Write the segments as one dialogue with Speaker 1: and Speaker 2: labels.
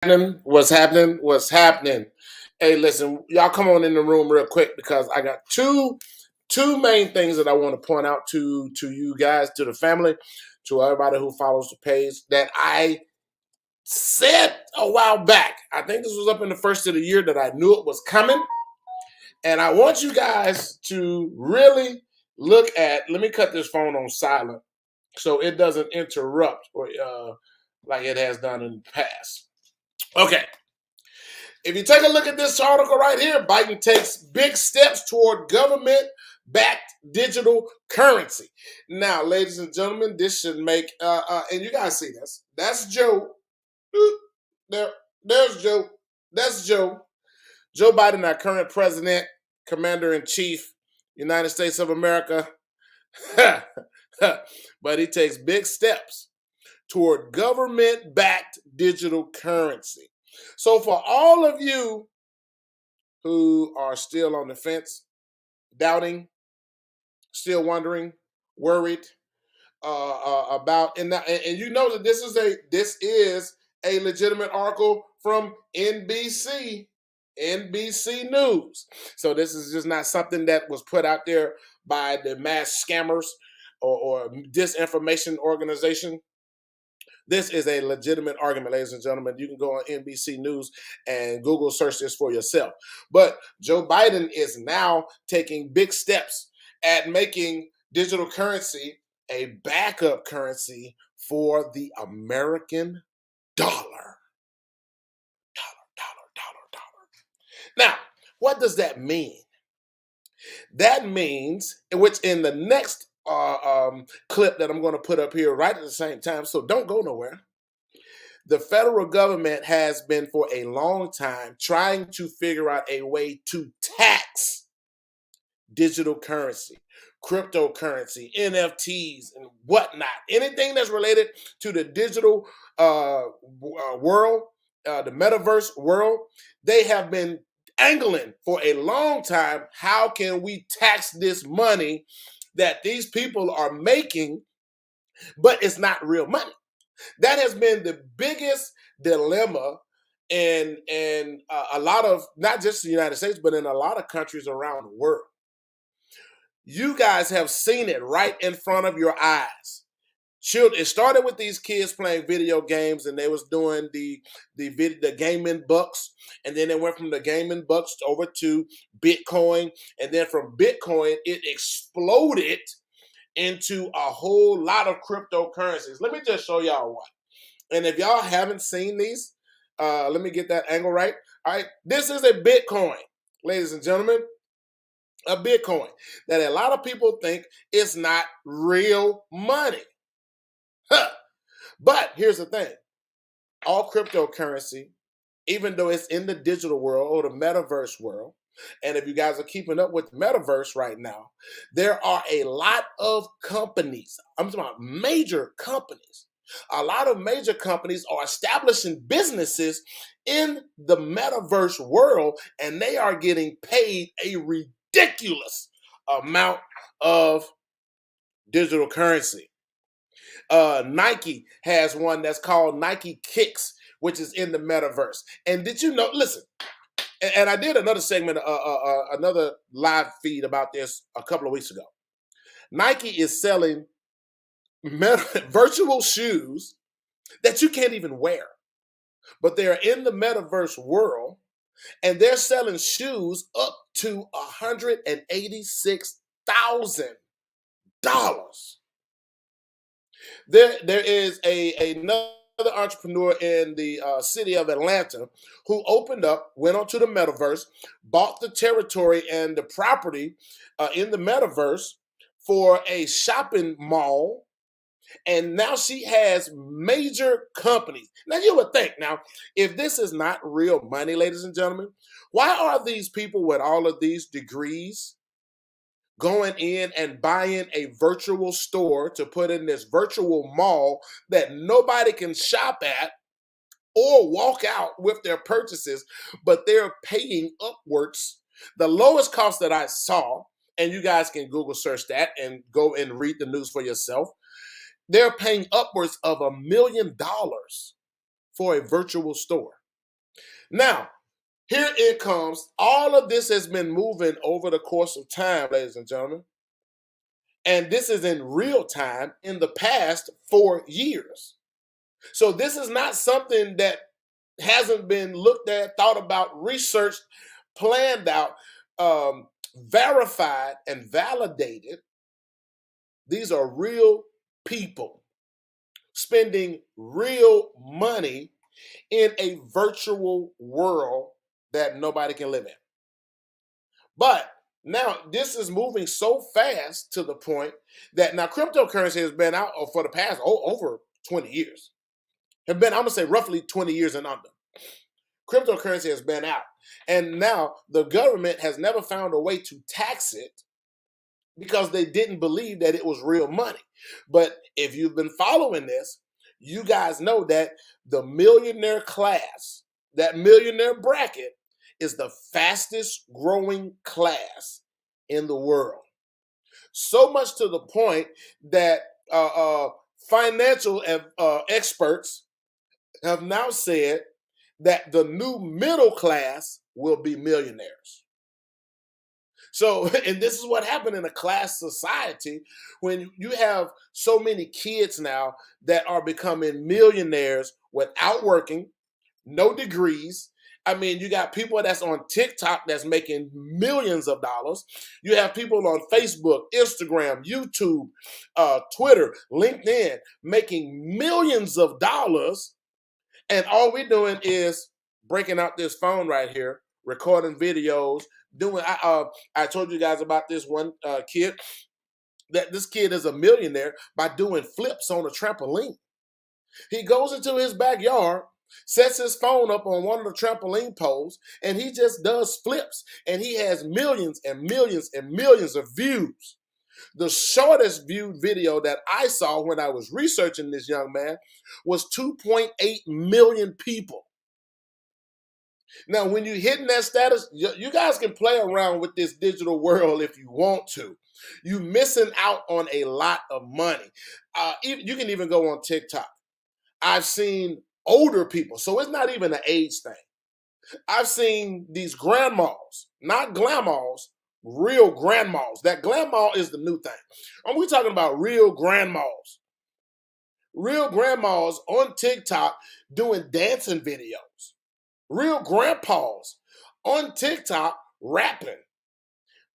Speaker 1: Happening? What's happening? What's happening? Hey, listen, y'all come on in the room real quick because I got two main things that I want to point out to you guys, to the family, to everybody who follows the page that I said a while back. I think this was up in the first of the year that I knew it was coming. And I want you guys to really look at, let me cut this phone on silent so it doesn't interrupt or like it has done in the past. Okay. If you take a look at this article right here, Biden takes big steps toward government-backed digital currency. Now, ladies and gentlemen, this should make and you guys see this. That's Joe. There's Joe. That's Joe. Joe Biden, our current president, commander in chief, United States of America. But he takes big steps toward government-backed digital currency. So for all of you who are still on the fence, doubting, still wondering, worried about, and you know that this is a legitimate article from NBC News. So this is just not something that was put out there by the mass scammers or disinformation organization. This is a legitimate argument, ladies and gentlemen. You can go on NBC News and Google search this for yourself. But Joe Biden is now taking big steps at making digital currency a backup currency for the American dollar. Dollar. Now, what does that mean? That means, which in the next clip that I'm going to put up here right at the same time, so don't go nowhere. The federal government has been for a long time trying to figure out a way to tax digital currency, cryptocurrency, NFTs, and whatnot. Anything that's related to the digital world, the metaverse world, they have been angling for a long time. How can we tax this money that these people are making, but it's not real money? That has been the biggest dilemma in a lot of, not just the United States, but in a lot of countries around the world. You guys have seen it right in front of your eyes. It started with these kids playing video games, and they was doing the gaming bucks, and then they went from the gaming bucks over to Bitcoin, and then from Bitcoin it exploded into a whole lot of cryptocurrencies. Let me just show y'all one. And if y'all haven't seen these, let me get that angle right. All right, this is a Bitcoin, ladies and gentlemen. A Bitcoin that a lot of people think is not real money. Huh. But here's the thing. All cryptocurrency, even though it's in the digital world or the metaverse world, and if you guys are keeping up with the metaverse right now, there are a lot of companies. I'm talking about major companies. A lot of major companies are establishing businesses in the metaverse world, and they are getting paid a ridiculous amount of digital currency. Nike has one that's called Nike Kicks, which is in the metaverse. And did you know, listen, and I did another segment, another live feed about this a couple of weeks ago. Nike is selling virtual shoes that you can't even wear, but they're in the metaverse world, and they're selling shoes up to $186,000. There is another entrepreneur in the city of Atlanta who went onto the metaverse, bought the territory and the property in the metaverse for a shopping mall, and now she has major companies. Now you would think, now, if this is not real money, ladies and gentlemen, why are these people with all of these degrees going in and buying a virtual store to put in this virtual mall that nobody can shop at or walk out with their purchases, but they're paying upwards? The lowest cost that I saw, and you guys can Google search that and go and read the news for yourself, they're paying upwards of $1 million for a virtual store. Now, here it comes. All of this has been moving over the course of time, ladies and gentlemen. And this is in real time in the past 4 years. So this is not something that hasn't been looked at, thought about, researched, planned out, verified, and validated. These are real people spending real money in a virtual world that nobody can live in. But now this is moving so fast to the point that now cryptocurrency has been out for the past over 20 years. Have been, I'm gonna say roughly 20 years and under. Cryptocurrency has been out. And now the government has never found a way to tax it because they didn't believe that it was real money. But if you've been following this, you guys know that the millionaire class, that millionaire bracket, is the fastest growing class in the world. So much to the point that financial experts have now said that the new middle class will be millionaires. So, and this is what happened in a class society when you have so many kids now that are becoming millionaires without working, no degrees. I mean, you got people that's on TikTok that's making millions of dollars. You have people on Facebook, Instagram, YouTube, Twitter, LinkedIn making millions of dollars. And all we're doing is breaking out this phone right here, recording videos, doing. I told you guys about this one kid. That this kid is a millionaire by doing flips on a trampoline. He goes into his backyard, sets his phone up on one of the trampoline poles, and he just does flips. And he has millions and millions and millions of views. The shortest viewed video that I saw when I was researching this young man was 2.8 million people. Now, when you're hitting that status, you guys can play around with this digital world if you want to. You're missing out on a lot of money. You can even go on TikTok. I've seen older people, so it's not even an age thing. I've seen these grandmas, not glamours, real grandmas. That grandma is the new thing. And we're talking about real grandmas. Real grandmas on TikTok doing dancing videos. Real grandpas on TikTok rapping.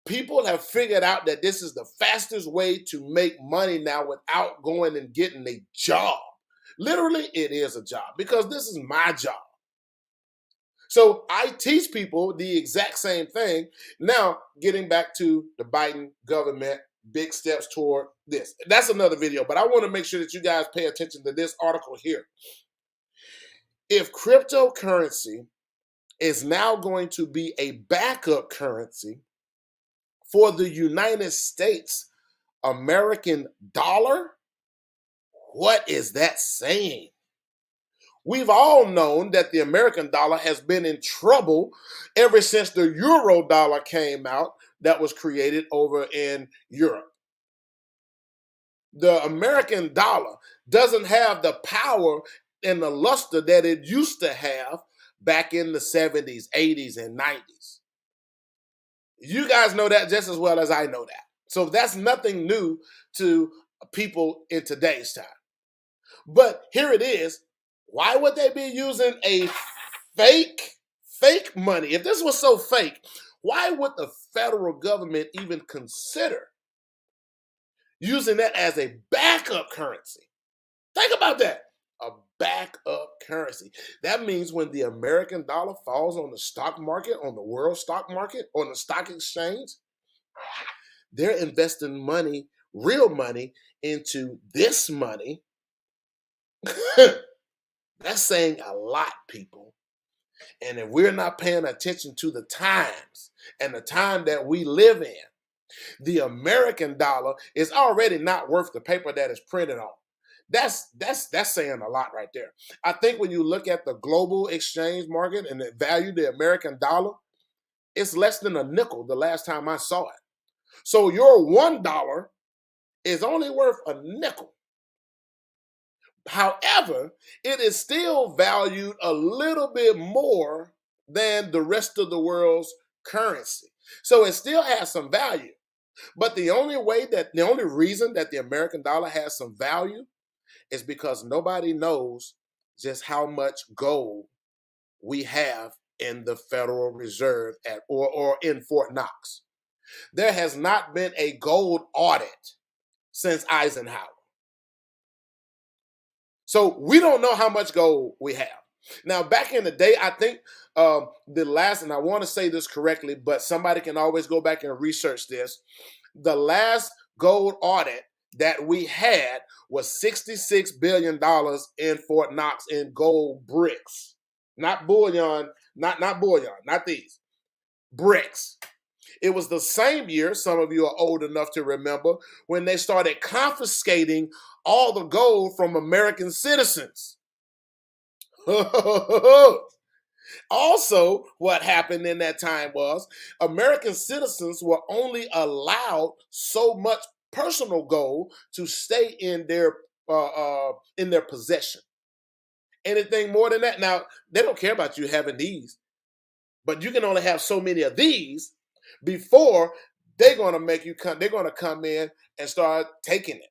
Speaker 1: People have figured out that this is the fastest way to make money now without going and getting a job. Literally, it is a job because this is my job. So I teach people the exact same thing. Now, getting back to the Biden government, big steps toward this. That's another video, but I want to make sure that you guys pay attention to this article here. If cryptocurrency is now going to be a backup currency for the United States American dollar, what is that saying? We've all known that the American dollar has been in trouble ever since the euro dollar came out that was created over in Europe. The American dollar doesn't have the power and the luster that it used to have back in the 70s, 80s, and 90s. You guys know that just as well as I know that. So that's nothing new to people in today's time. But here it is. Why would they be using a fake money? If this was so fake, why would the federal government even consider using that as a backup currency? Think about that. A backup currency. That means when the American dollar falls on the stock market, on the world stock market, on the stock exchange, they're investing money, real money, into this money. That's saying a lot, people. And if we're not paying attention to the times and the time that we live in, the American dollar is already not worth the paper that it's printed on. That's saying a lot right there. I think when you look at the global exchange market and the value the American dollar, it's less than a nickel the last time I saw it. So your $1 is only worth a nickel. However, it is still valued a little bit more than the rest of the world's currency. So it still has some value. But the only reason that the American dollar has some value is because nobody knows just how much gold we have in the Federal Reserve or in Fort Knox. There has not been a gold audit since Eisenhower. So we don't know how much gold we have. Now, back in the day, I think the last, and I want to say this correctly, but somebody can always go back and research this. The last gold audit that we had was $66 billion in Fort Knox in gold bricks. Not bullion, not bullion, not these. Bricks. It was the same year, some of you are old enough to remember, when they started confiscating all the gold from American citizens. Also, what happened in that time was American citizens were only allowed so much personal gold to stay in their possession. Anything more than that, now they don't care about you having these, but you can only have so many of these before they're going to make you come. They're going to come in and start taking it.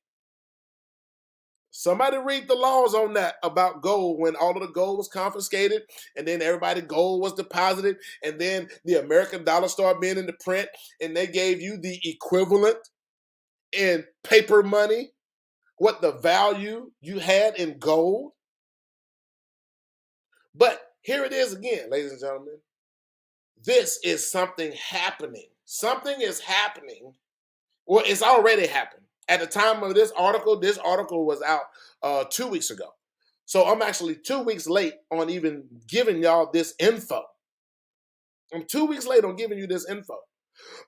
Speaker 1: Somebody read the laws on that about gold when all of the gold was confiscated and then everybody gold was deposited and then the American dollar started being in the print and they gave you the equivalent in paper money, what the value you had in gold. But here it is again, ladies and gentlemen. This is something happening. Something is happening. Well, it's already happened. At the time of this article was out 2 weeks ago. So I'm actually 2 weeks late on even giving y'all this info. I'm 2 weeks late on giving you this info.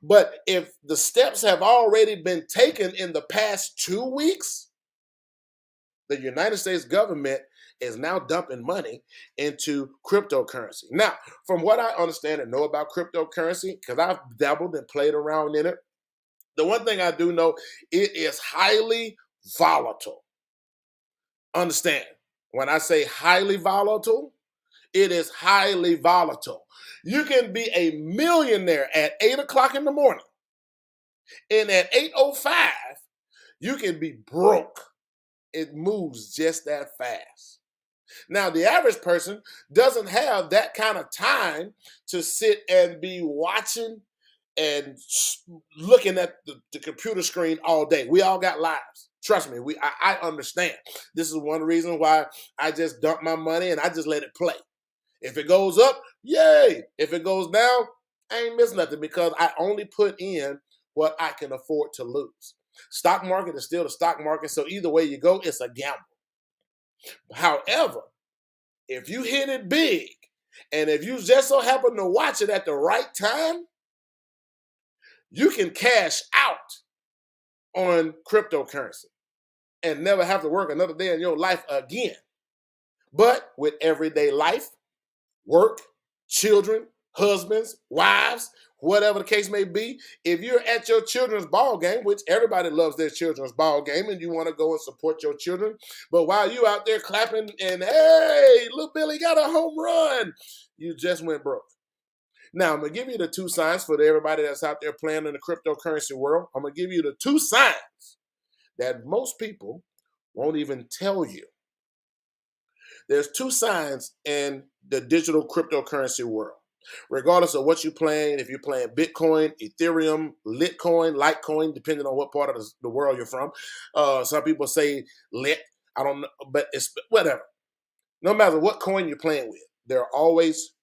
Speaker 1: But if the steps have already been taken in the past 2 weeks, the United States government is now dumping money into cryptocurrency. Now, from what I understand and know about cryptocurrency, because I've dabbled and played around in it, the one thing I do know, it is highly volatile. Understand, when I say highly volatile, it is highly volatile. You can be a millionaire at 8 o'clock in the morning, and at 8:05, you can be broke. It moves just that fast. Now, the average person doesn't have that kind of time to sit and be watching and looking at the computer screen all day. We all got lives. Trust me, I understand. This is one reason why I just dump my money and I just let it play. If it goes up, yay. If it goes down, I ain't miss nothing because I only put in what I can afford to lose. Stock market is still the stock market, so either way you go, it's a gamble. However, if you hit it big, and if you just so happen to watch it at the right time, you can cash out on cryptocurrency and never have to work another day in your life again. But with everyday life, work, children, husbands, wives, whatever the case may be, if you're at your children's ball game, which everybody loves their children's ball game, and you want to go and support your children, but while you out there clapping and, hey, little Billy got a home run, you just went broke. Now, I'm going to give you the two signs for everybody that's out there playing in the cryptocurrency world. I'm going to give you the two signs that most people won't even tell you. There's two signs in the digital cryptocurrency world. Regardless of what you're playing, if you're playing Bitcoin, Ethereum, Litecoin, depending on what part of the world you're from. Some people say Lit. I don't know, but it's whatever. No matter what coin you're playing with, there are always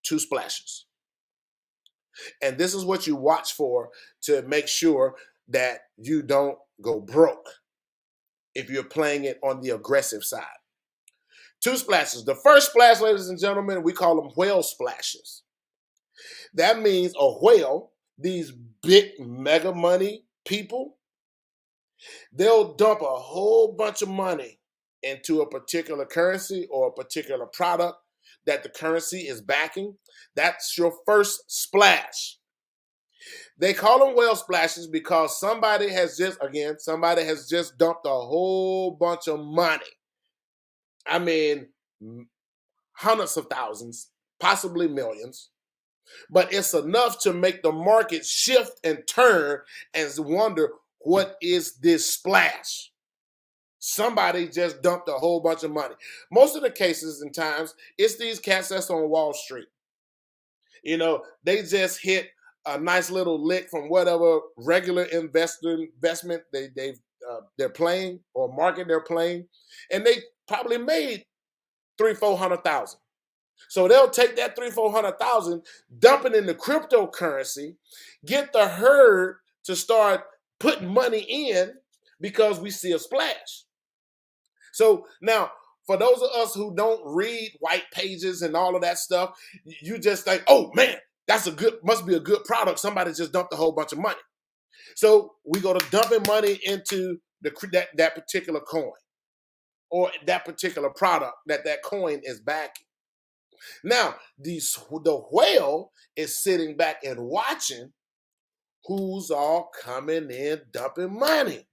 Speaker 1: two splashes. And this is what you watch for to make sure that you don't go broke if you're playing it on the aggressive side. Two splashes. The first splash, ladies and gentlemen, we call them whale splashes. That means a whale, these big mega money people, they'll dump a whole bunch of money into a particular currency or a particular product that the currency is backing. That's your first splash. They call them whale splashes because somebody has just dumped a whole bunch of money I mean, hundreds of thousands, possibly millions, but it's enough to make the market shift and turn and wonder, what is this splash? Somebody just dumped a whole bunch of money. Most of the cases and times, it's these cats that's on Wall Street. They just hit a nice little lick from whatever regular investment they're playing or market they're playing, and they probably made 300,000-400,000. So they'll take that 300,000-400,000, dump it into cryptocurrency, get the herd to start putting money in because we see a splash. So now, for those of us who don't read white pages and all of that stuff, you just think, oh man, must be a good product. Somebody just dumped a whole bunch of money. So we go to dumping money into that particular coin or that particular product that coin is backing. Now, the whale is sitting back and watching who's all coming in dumping money.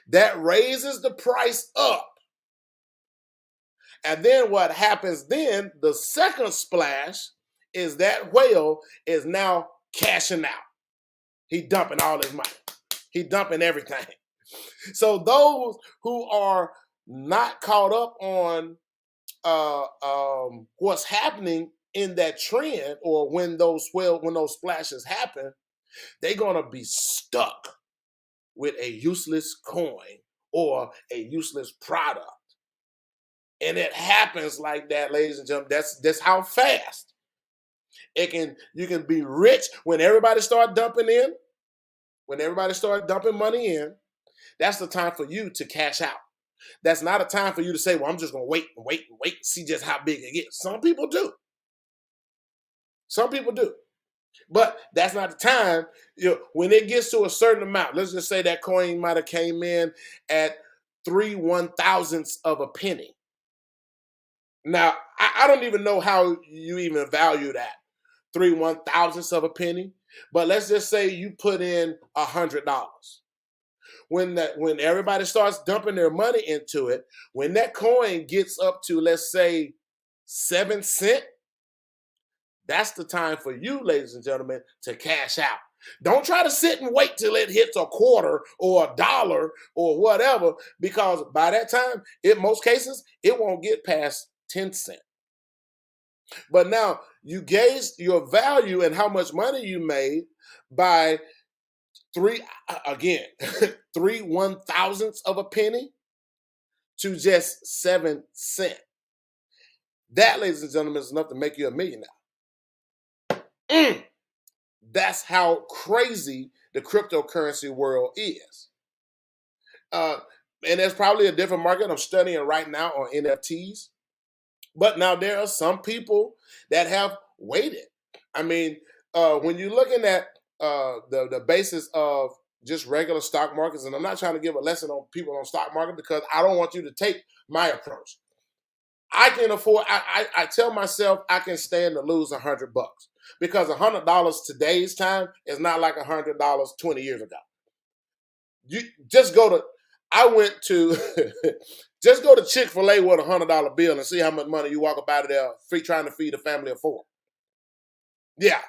Speaker 1: That raises the price up. And then what happens then, the second splash, is that whale is now cashing out. He dumping all his money. He dumping everything. So those who are not caught up on what's happening in that trend, or when those splashes happen, they're gonna be stuck with a useless coin or a useless product. And it happens like that, ladies and gentlemen. That's how fast you can be rich when everybody start dumping in. When everybody start dumping money in, that's the time for you to cash out. That's not a time for you to say, well, I'm just going to wait and see just how big it gets. Some people do. Some people do. But that's not the time. When it gets to a certain amount, let's just say that coin might have came in at 3/1000ths of a penny. Now, I don't even know how you even value that, 3/1000ths of a penny. But let's just say you put in $100. When everybody starts dumping their money into it, when that coin gets up to, let's say, 7 cents, that's the time for you, ladies and gentlemen, to cash out. Don't try to sit and wait till it hits a quarter or $1 or whatever, because by that time, in most cases, it won't get past 10 cents. But now you gauge your value and how much money you made by 3/1000ths of a penny to just 7 cents. That, ladies and gentlemen, is enough to make you a millionaire. That's how crazy the cryptocurrency world is. And there's probably a different market. I'm studying right now on NFTs. But now there are some people that have waited. I mean, when you're looking at the basis of just regular stock markets, and I'm not trying to give a lesson on people on stock market because I don't want you to take my approach. I can afford. I tell myself I can stand to lose $100 because $100 today's time is not like $100 20 years ago. You just go to. I went to just go to Chick-fil-A with $100 bill and see how much money you walk up out of there trying to feed a family of 4. Yeah,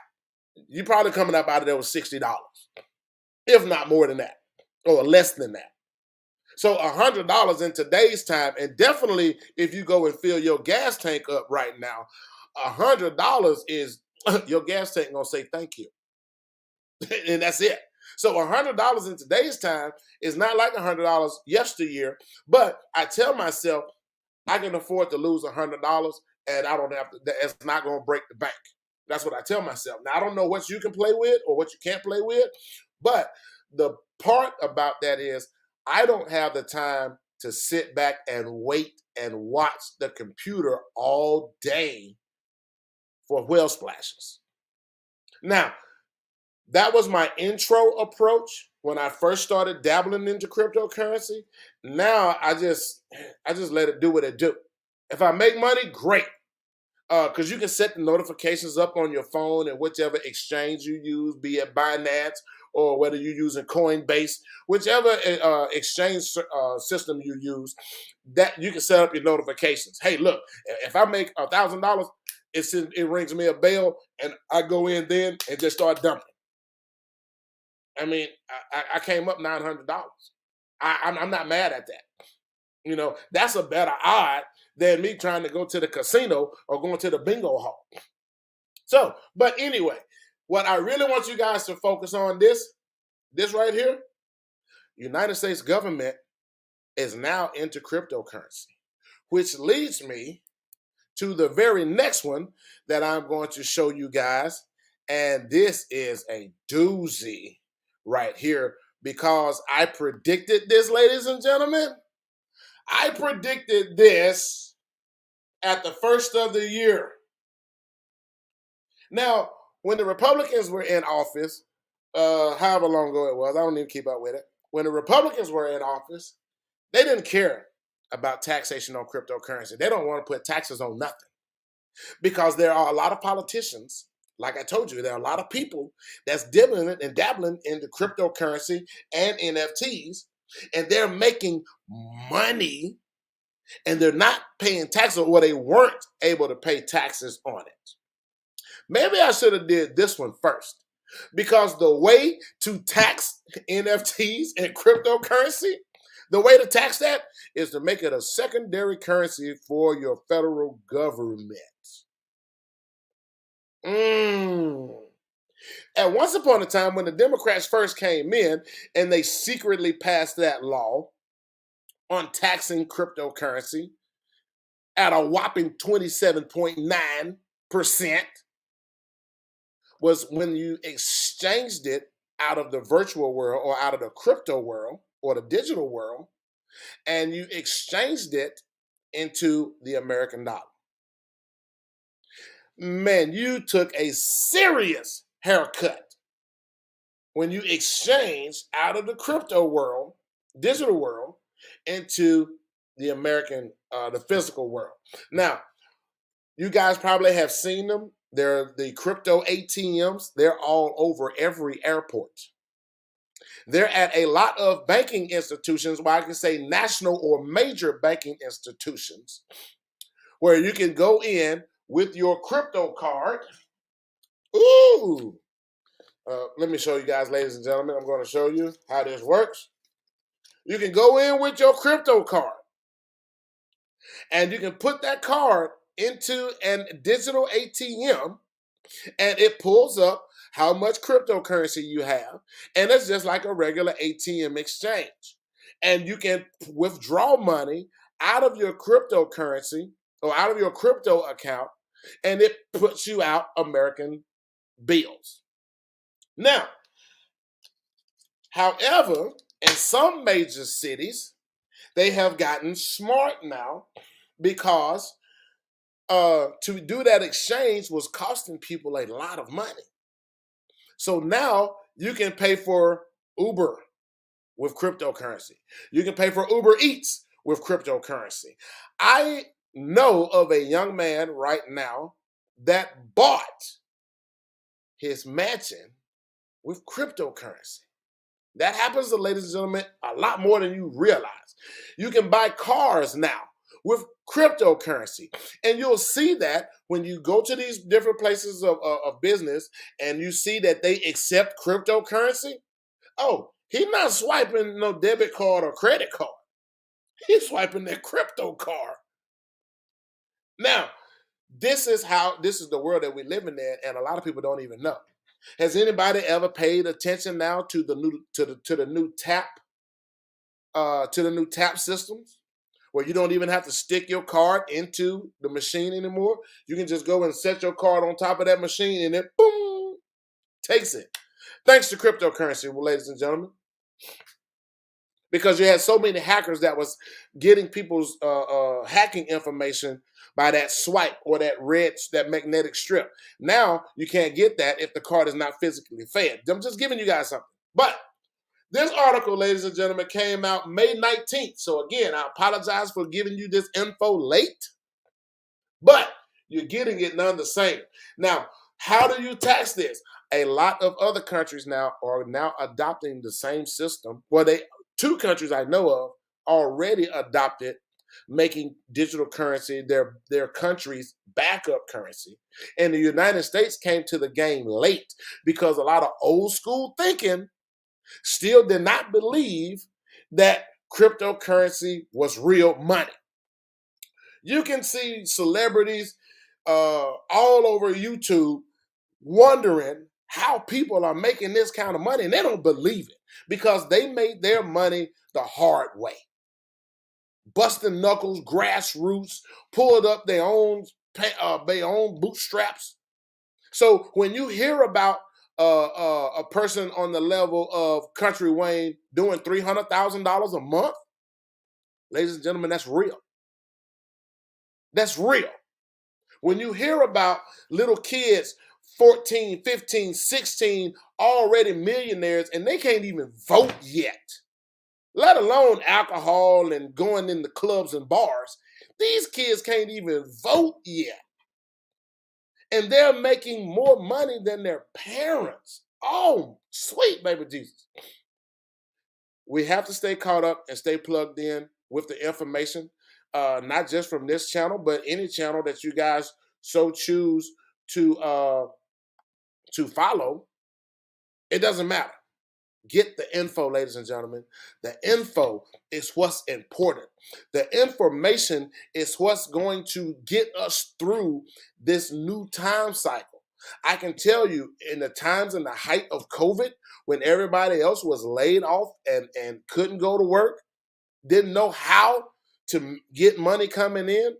Speaker 1: you probably coming up out of there with $60, if not more than that, or less than that. So $100 in today's time, and definitely if you go and fill your gas tank up right now, $100 is your gas tank gonna say thank you, and that's it. So $100 in today's time is not like $100 yesteryear. But I tell myself I can afford to lose $100, and I don't have to. It's not gonna break the bank. That's what I tell myself. Now I don't know what you can play with or what you can't play with, but the part about that is I don't have the time to sit back and wait and watch the computer all day for whale splashes. Now, that was my intro approach when I first started dabbling into cryptocurrency. Now I just let it do what it do. If I make money, great. Because you can set the notifications up on your phone and whichever exchange you use, be it Binance or whether you're using Coinbase, whichever exchange system you use, that you can set up your notifications. Hey, look, if I make $1,000, it rings me a bell, and I go in then and just start dumping. I mean, I came up $900. I'm not mad at that. You know, that's a better odd than me trying to go to the casino or going to the bingo hall. So, but anyway, what I really want you guys to focus on this right here, United States government is now into cryptocurrency, which leads me to the very next one that I'm going to show you guys. And this is a doozy right here because I predicted this, ladies and gentlemen. I predicted this at the first of the year. Now, when the Republicans were in office, however long ago it was, I don't even keep up with it. When the Republicans were in office, they didn't care about taxation on cryptocurrency. They don't want to put taxes on nothing because there are a lot of politicians, like I told you, there are a lot of people that's dabbling into cryptocurrency and NFTs, and they're making money, and they're not paying taxes, or they weren't able to pay taxes on it. Maybe I should have did this one first, because the way to tax NFTs and cryptocurrency, the way to tax that is to make it a secondary currency for your federal government. And once upon a time, when the Democrats first came in and they secretly passed that law on taxing cryptocurrency at a whopping 27.9%, was when you exchanged it out of the virtual world or out of the crypto world or the digital world, and you exchanged it into the American dollar. Man, you took a serious haircut when you exchanged out of the crypto world, digital world, into the American, the physical world. Now, you guys probably have seen them. They're the crypto ATMs. They're all over every airport. They're at a lot of banking institutions, well, I can say national or major banking institutions, where you can go in with your crypto card. Ooh. Let me show you guys, ladies and gentlemen. I'm going to show you how this works. You can go in with your crypto card, and you can put that card into a digital ATM, and it pulls up how much cryptocurrency you have, and it's just like a regular ATM exchange. And you can withdraw money out of your cryptocurrency or out of your crypto account, and it puts you out American bills. Now, however, in some major cities, they have gotten smart now, because to do that exchange was costing people a lot of money. So now you can pay for Uber with cryptocurrency. You can pay for Uber Eats with cryptocurrency. I know of a young man right now that bought his mansion with cryptocurrency. That happens, ladies and gentlemen, a lot more than you realize. You can buy cars now with cryptocurrency. And you'll see that when you go to these different places of business and you see that they accept cryptocurrency. Oh, he's not swiping no debit card or credit card. He's swiping that crypto card. Now, this is the world that we live in, and a lot of people don't even know. Has anybody ever paid attention now to the new tap systems, where you don't even have to stick your card into the machine anymore? You can just go and set your card on top of that machine, and it boom takes it. Thanks to cryptocurrency, ladies and gentlemen, because you had so many hackers that was getting people's hacking information by that swipe or that magnetic strip. Now you can't get that if the card is not physically fed. I'm just giving you guys something. But this article, ladies and gentlemen, came out May 19th. So again, I apologize for giving you this info late, but you're getting it none the same. Now, How do you tax this? A lot of other countries now are now adopting the same system. Well, two countries I know of already adopted making digital currency their country's backup currency. And the United States came to the game late because a lot of old school thinking still did not believe that cryptocurrency was real money. You can see celebrities all over YouTube wondering how people are making this kind of money, and they don't believe it because they made their money the hard way, busting knuckles, grassroots, pulled up their own bootstraps. So when you hear about a person on the level of Country Wayne doing $300,000 a month, ladies and gentlemen, that's real. That's real. When you hear about little kids, 14, 15, 16, already millionaires, and they can't even vote yet, let alone alcohol and going in the clubs and bars. These kids can't even vote yet. And they're making more money than their parents. Oh, sweet baby Jesus. We have to stay caught up and stay plugged in with the information, not just from this channel, but any channel that you guys so choose to follow. It doesn't matter. Get the info, ladies and gentlemen. The info is what's important. The information is what's going to get us through this new time cycle. I can tell you, in the times in the height of COVID, when everybody else was laid off and couldn't go to work, didn't know how to get money coming in,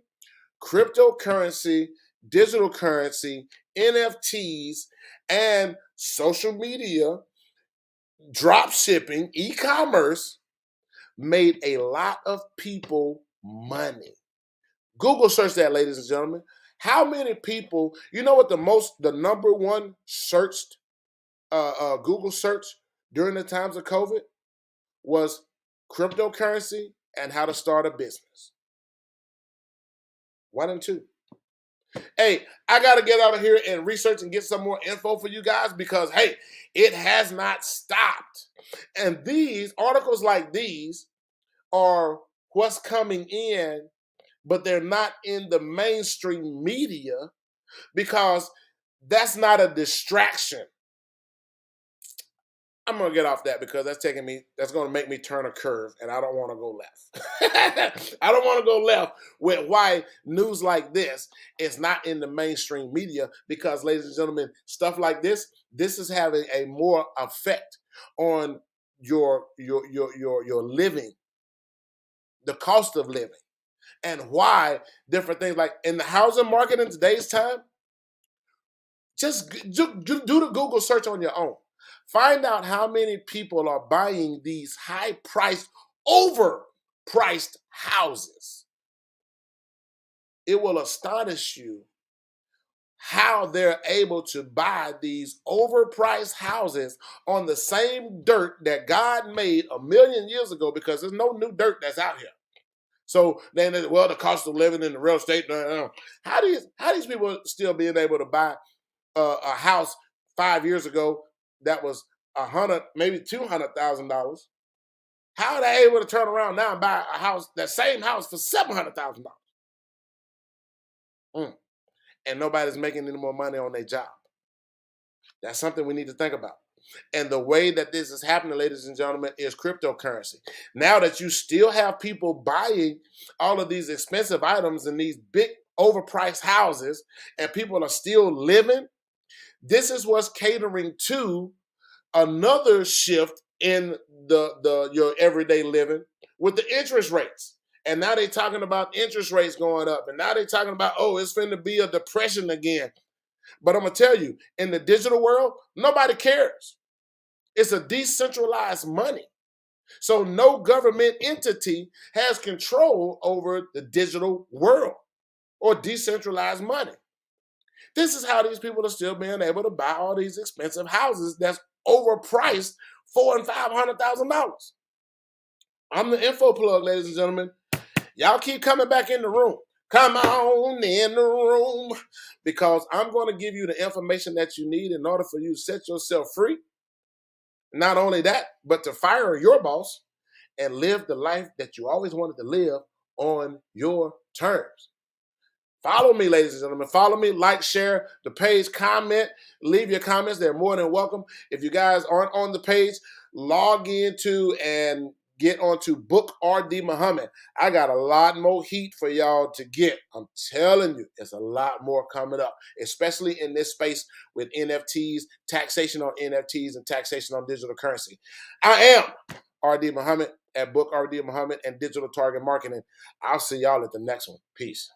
Speaker 1: cryptocurrency, digital currency, NFTs, and social media, drop shipping, e-commerce made a lot of people money. Google search that, ladies and gentlemen. How many people, you know what the number one searched Google search during the times of COVID was cryptocurrency and how to start a business. 1 and 2. Hey, I got to get out of here and research and get some more info for you guys because, hey, it has not stopped. And these articles like these are what's coming in, but they're not in the mainstream media because that's not a distraction. I'm going to get off that because that's going to make me turn a curve, and I don't want to go left. I don't want to go left with why news like this is not in the mainstream media because, ladies and gentlemen, stuff like this is having a more effect on your living, the cost of living, and why different things like in the housing market in today's time. Just do the Google search on your own. Find out how many people are buying these high-priced, overpriced houses. It will astonish you how they're able to buy these overpriced houses on the same dirt that God made 1,000,000 years ago because there's no new dirt that's out here. So then, well, the cost of living in the real estate. How these people still being able to buy a house 5 years ago that was $100,000, maybe $200,000? How are they able to turn around now and buy a house, that same house, for $700,000? And nobody's making any more money on their job. That's something we need to think about. And the way that this is happening, ladies and gentlemen, is cryptocurrency. Now that you still have people buying all of these expensive items in these big overpriced houses, and people are still living, this is what's catering to another shift in your everyday living with the interest rates. And now they're talking about interest rates going up. And now they're talking about, oh, it's going to be a depression again. But I'm going to tell you, in the digital world, nobody cares. It's a decentralized money. So no government entity has control over the digital world or decentralized money. This is how these people are still being able to buy all these expensive houses that's overpriced $400,000 and $500,000. I'm the info plug, ladies and gentlemen. Y'all keep coming back in the room Come on in the room because I'm going to give you the information that you need in order for you to set yourself free. Not only that, but to fire your boss and live the life that you always wanted to live on your terms. Follow me, ladies and gentlemen. Follow me, like, share the page, comment, leave your comments. They're more than welcome. If you guys aren't on the page, log into and get onto Book RD Muhammad. I got a lot more heat for y'all to get. I'm telling you, there's a lot more coming up, especially in this space with NFTs, taxation on NFTs, and taxation on digital currency. I am RD Muhammad at Book RD Muhammad and Digital Target Marketing. I'll see y'all at the next one. Peace.